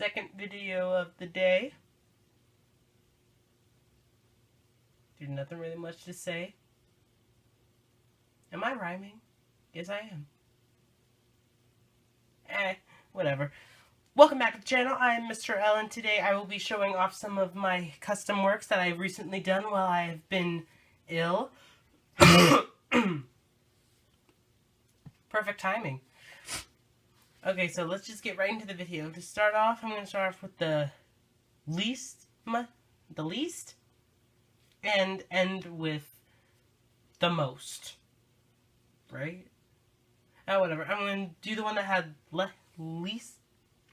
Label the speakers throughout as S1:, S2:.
S1: second video of the day. There's nothing really much to say. Am I rhyming? Yes, I am. Whatever. Welcome back to the channel. I am Mr.L, and today I will be showing off some of my custom works that I've recently done while I have been ill. Perfect timing. Okay, so let's just get right into the video. To start off, I'm going to start off with the least, and end with the most, right? Whatever. I'm going to do the one that had least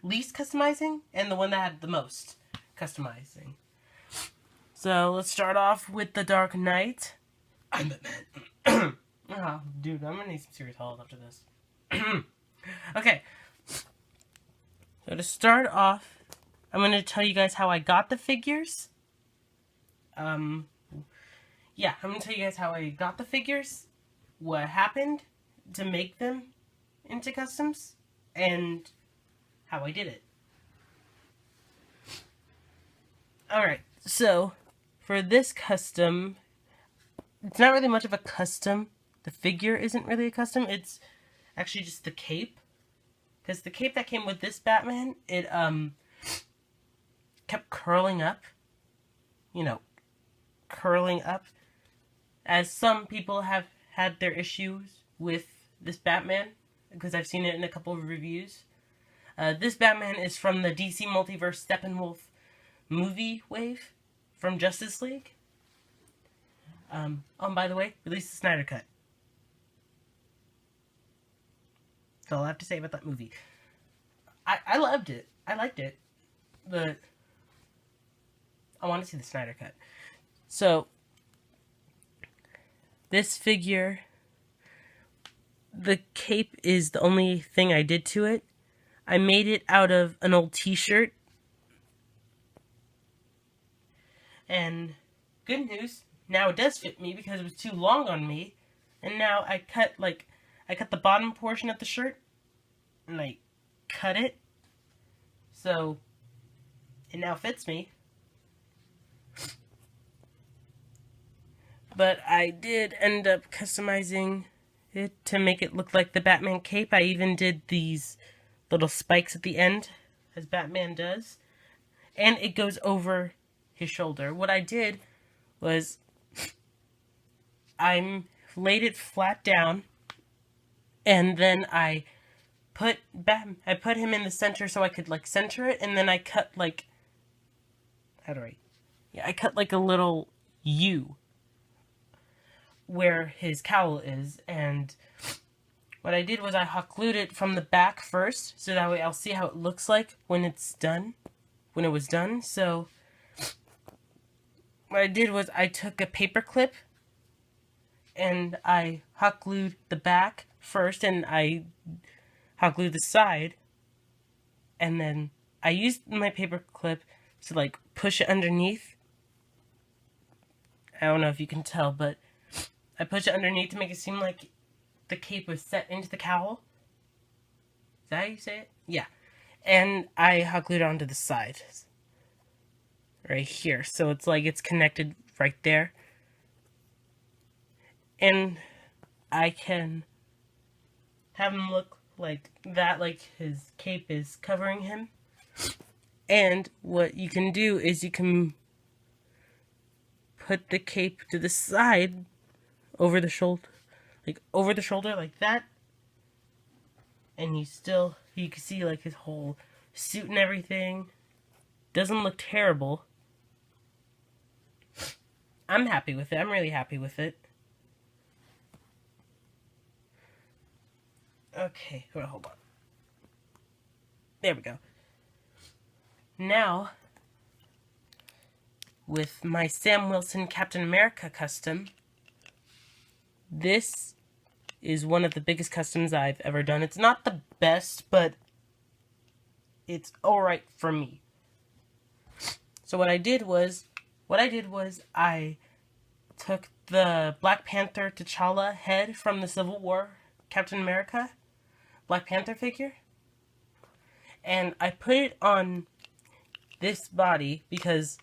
S1: customizing, and the one that had the most customizing. So let's start off with the Dark Knight. I'm Batman. Oh, dude, I'm gonna need some serious hauls after this. Okay. So to start off, I'm gonna tell you guys how I got the figures. Yeah, I'm gonna tell you guys how I got the figures, what happened to make them into customs, and how I did it. Alright, so for this custom, it's not really much of a custom. The figure isn't really a custom, it's actually just the cape. Because the cape that came with this Batman, it kept curling up. You know, curling up. As some people have had their issues with this Batman, because I've seen it in a couple of reviews. This Batman is from the DC Multiverse Steppenwolf movie wave from Justice League. By the way, released the Snyder Cut. That's all I have to say about that movie. I loved it. I liked it. But I want to see the Snyder Cut. So, this figure, the cape is the only thing I did to it. I made it out of an old t-shirt. And good news, now it does fit me because it was too long on me. And now I cut the bottom portion of the shirt and I cut it. So it now fits me. But I did end up customizing it to make it look like the Batman cape. I even did these little spikes at the end, as Batman does. And it goes over his shoulder. What I did was I laid it flat down, and then I put him in the center so I could center it, and then I cut I cut like a little U where his cowl is, and what I did was I hot glued it from the back first, so that way I'll see how it looks like when it's done, when it was done. So what I did was I took a paper clip and I hot glued the back first, and I hot glued the side, and then I used my paper clip to push it underneath. I don't know if you can tell, but I pushed it underneath to make it seem like the cape was set into the cowl. Is that how you say it? Yeah. And I hot glued it onto the side. Right here. So it's connected right there. And I can have him look like that, like his cape is covering him. And what you can do is you can put the cape to the side, over the shoulder, like that. And you can see his whole suit and everything. Doesn't look terrible. I'm happy with it. I'm really happy with it. Okay, hold on. There we go. Now, with my Sam Wilson Captain America custom, this is one of the biggest customs I've ever done. It's not the best, but it's alright for me. So what I did was I took the Black Panther T'Challa head from the Civil War Captain America Black Panther figure, and I put it on this body because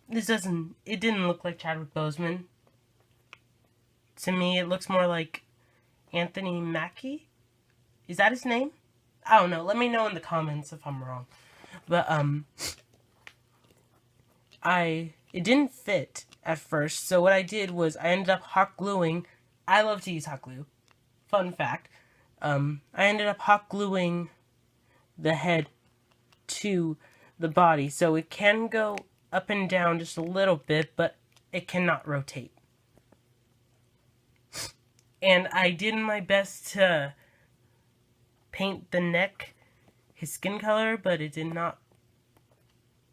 S1: it didn't look like Chadwick Boseman. To me, it looks more like Anthony Mackie. Is that his name? I don't know. Let me know in the comments if I'm wrong. But, it didn't fit at first, so what I did was I ended up hot gluing. I love to use hot glue. Fun fact. I ended up hot gluing the head to the body, so it can go up and down just a little bit, but it cannot rotate. And I did my best to paint the neck his skin color, but it did not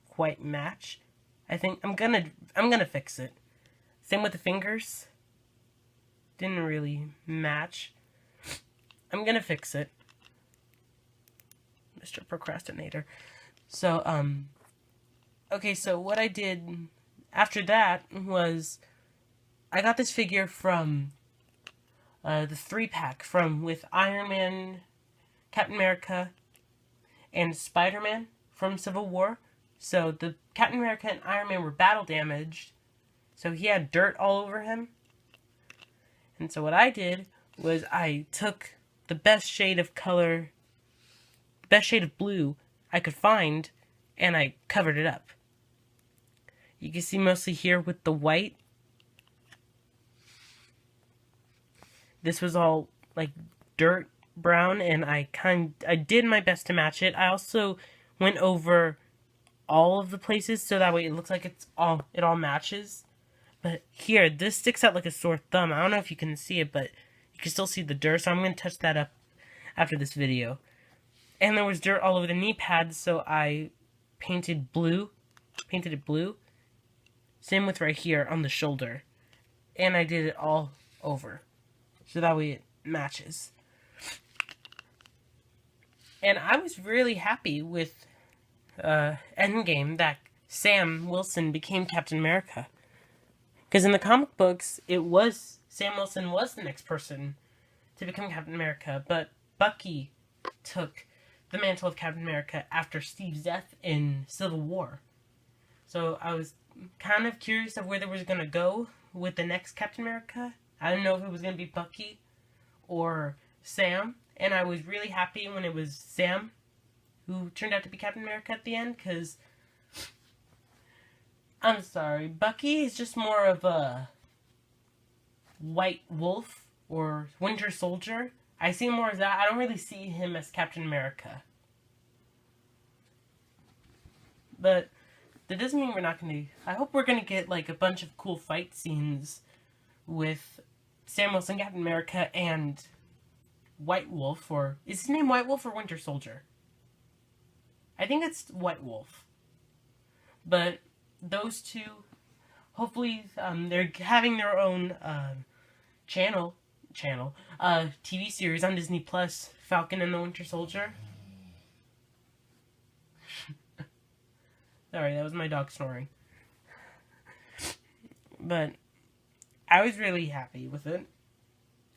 S1: quite match. I think I'm gonna fix it. Same with the fingers. Didn't really match. I'm gonna fix it. Mr. Procrastinator. So, okay, so what I did after that was I got this figure from the 3-pack with Iron Man, Captain America, and Spider-Man from Civil War. So the Captain America and Iron Man were battle damaged, so he had dirt all over him. And so what I did was I took the best shade of color, best shade of blue I could find, and I covered it up. You can see mostly here with the white. This was all like dirt brown, and I did my best to match it. I also went over all of the places so that way it looks like it all matches. But here, this sticks out like a sore thumb. I don't know if you can see it, but you can still see the dirt, so I'm going to touch that up after this video. And there was dirt all over the knee pads, so I painted it blue. Same with right here on the shoulder. And I did it all over, so that way it matches. And I was really happy with Endgame that Sam Wilson became Captain America. Because in the comic books, Sam Wilson was the next person to become Captain America, but Bucky took the mantle of Captain America after Steve's death in Civil War. So I was kind of curious of where they were going to go with the next Captain America. I didn't know if it was going to be Bucky or Sam, and I was really happy when it was Sam who turned out to be Captain America at the end, because I'm sorry, Bucky is just more of a White Wolf or Winter Soldier. I see him more as that. I don't really see him as Captain America. But that doesn't mean we're not going to... I hope we're going to get like a bunch of cool fight scenes with Sam Wilson, Captain America, and White Wolf, or... Is his name White Wolf or Winter Soldier? I think it's White Wolf. But those two, hopefully, they're having their own TV series on Disney Plus, Falcon and the Winter Soldier. Sorry, that was my dog snoring. But I was really happy with it.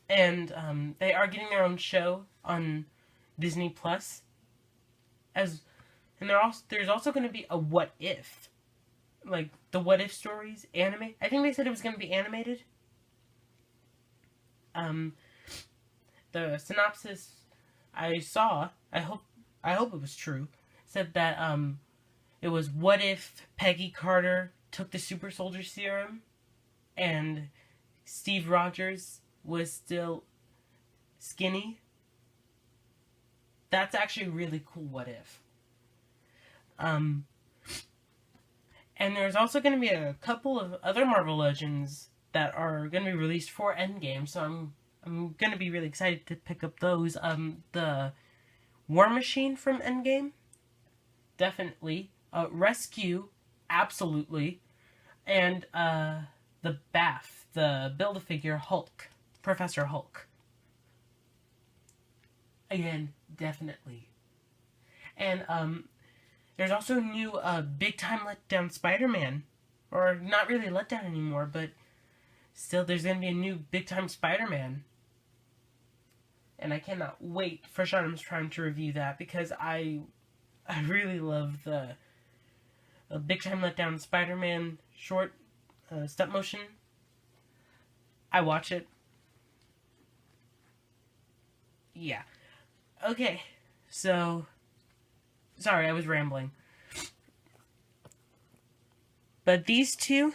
S1: And they are getting their own show on Disney Plus. And there's also going to be a What If. Like, the What If stories, anime. I think they said it was going to be animated. The synopsis I saw, I hope it was true, said that, it was what if Peggy Carter took the super soldier serum and Steve Rogers was still skinny. That's actually a really cool what if. And there's also going to be a couple of other Marvel Legends that are going to be released for Endgame, so I'm going to be really excited to pick up those. The War Machine from Endgame, definitely. Rescue, absolutely. And the Bath, the Build-A-Figure Hulk, Professor Hulk. Again, definitely. And there's also a new Big Time Letdown Spider-Man. Or not really Letdown anymore, but still there's going to be a new Big Time Spider-Man. And I cannot wait for Sean's Prime to review that, because I I really love the Big Time Letdown Spider-Man short stop motion. I watch it. Yeah. Okay. So, sorry, I was rambling. But these two,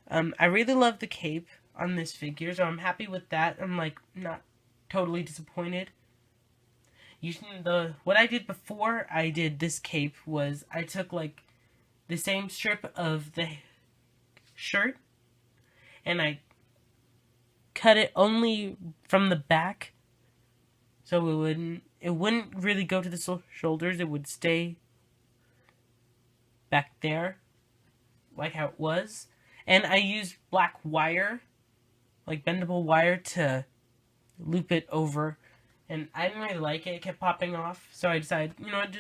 S1: I really love the cape on this figure, so I'm happy with that. I'm like not totally disappointed. What I did before I did this cape was I took like the same strip of the shirt and I cut it only from the back, so it wouldn't really go to the shoulders. It would stay back there like how it was. And I used black wire, like bendable wire, to loop it over. And I didn't really like it. It kept popping off. So I decided, man,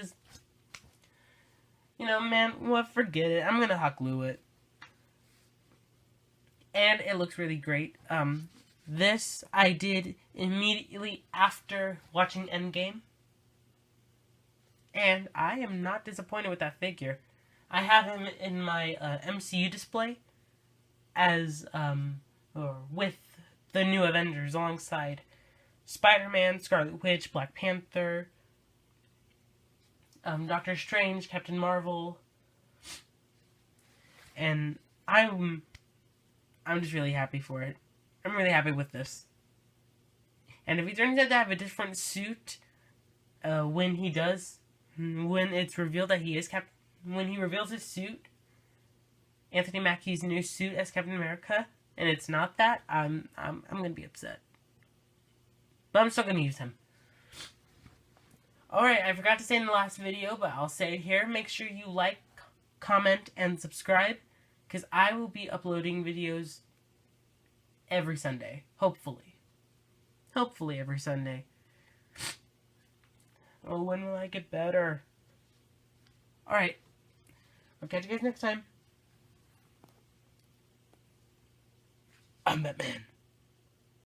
S1: forget it. I'm going to hot glue it. And it looks really great. This I did immediately after watching Endgame. And I am not disappointed with that figure. I have him in my MCU display as, or with the new Avengers alongside Spider-Man, Scarlet Witch, Black Panther, Doctor Strange, Captain Marvel, and I'm just really happy for it. I'm really happy with this. And if he turns out to have a different suit, when it's revealed that he is when he reveals his suit, Anthony Mackie's new suit as Captain America, and it's not that, I'm gonna be upset. But I'm still gonna use him. Alright, I forgot to say in the last video, but I'll say it here. Make sure you like, comment, and subscribe, because I will be uploading videos every Sunday. Hopefully. Hopefully every Sunday. Oh, when will I get better? Alright. I'll catch you guys next time. I'm Batman.